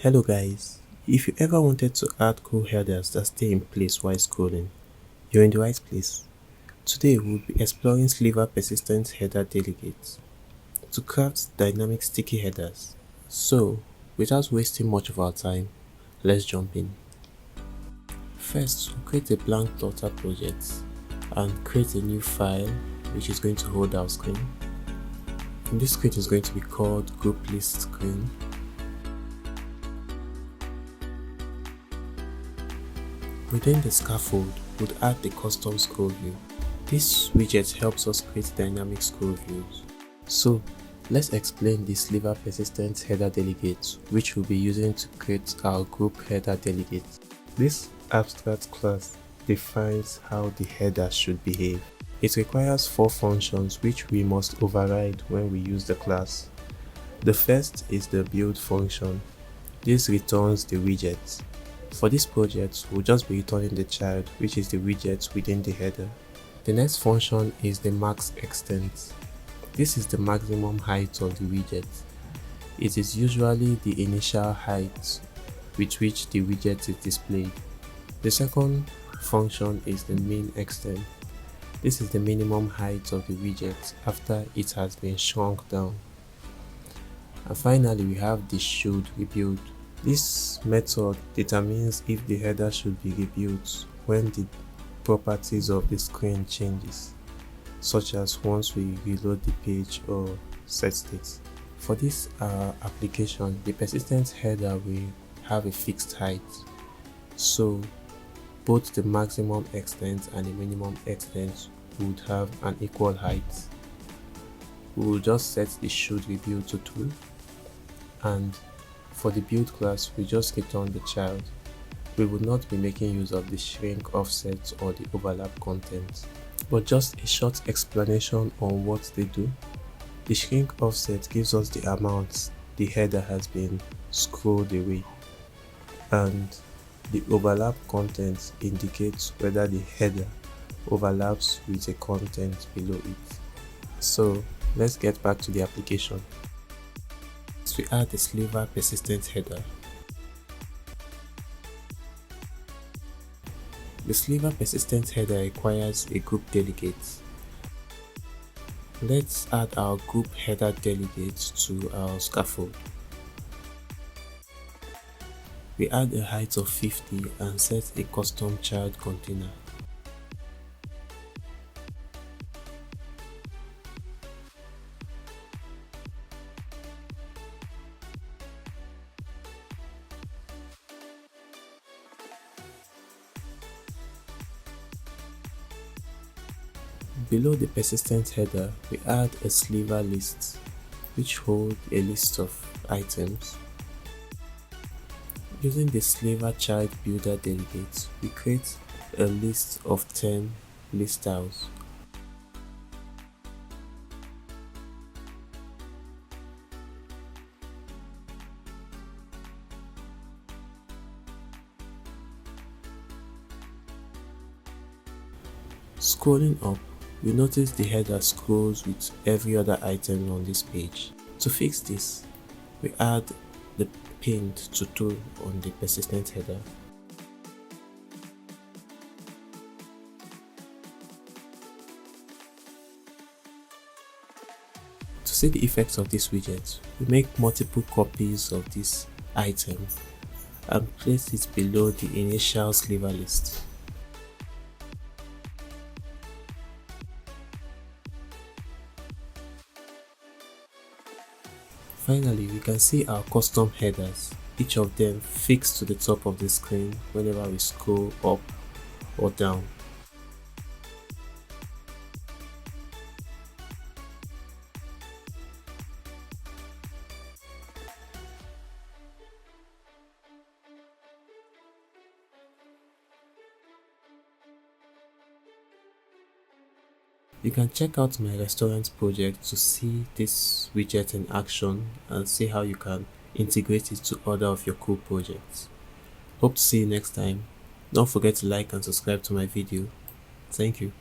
Hello guys, if you ever wanted to add cool headers that stay in place while scrolling, you're in the right place. Today we'll be exploring SliverPersistentHeaderDelegate to craft dynamic sticky headers. So, without wasting much of our time, let's jump in. First, we'll create a blank Flutter project and create a new file which is going to hold our screen. And this screen is going to be called group list screen. Within the scaffold, we'll add the CustomScrollView. This widget helps us create dynamic scroll views. So, let's explain the SliverPersistentHeaderDelegate, which we'll be using to create our group header delegate. This abstract class defines how the header should behave. It requires 4 functions which we must override when we use the class. The first is the build function. This returns the widget. For this project, we'll just be returning the child, which is the widget within the header. The next function is the maxExtent. This is the maximum height of the widget. It is usually the initial height with which the widget is displayed. The second function is the minExtent. This is the minimum height of the widget after it has been shrunk down. And finally, we have the shouldRebuild. This method determines if the header should be rebuilt when the properties of the screen changes, such as once we reload the page or set state. For this application, the persistent header will have a fixed height, so both the maximum extent and the minimum extent would have an equal height. We will just set the shouldRebuild to true, and for the build class, we just return the child. We would not be making use of the shrink offset or the overlap content, but just a short explanation on what they do. The shrink offset gives us the amount the header has been scrolled away, and the overlap content indicates whether the header overlaps with the content below it. So let's get back to the application. We add the Sliver persistent header. The Sliver persistent header requires a group delegate. Let's add our group header delegate to our scaffold. We add a height of 50 and set a custom child container. Below the persistent header, we add a SliverList, which holds a list of items. Using the Sliver child builder delegate, we create a list of 10 list styles. Scrolling up, we notice the header scrolls with every other item on this page. To fix this, we add the pinned to true on the persistent header. To see the effects of this widget, we make multiple copies of this item and place it below the initial sliver list. Finally, we can see our custom headers, each of them fixed to the top of the screen whenever we scroll up or down. You can check out my restaurant project to see this widget in action and see how you can integrate it to other of your cool projects. Hope to see you next time. Don't forget to like and subscribe to my video. Thank you.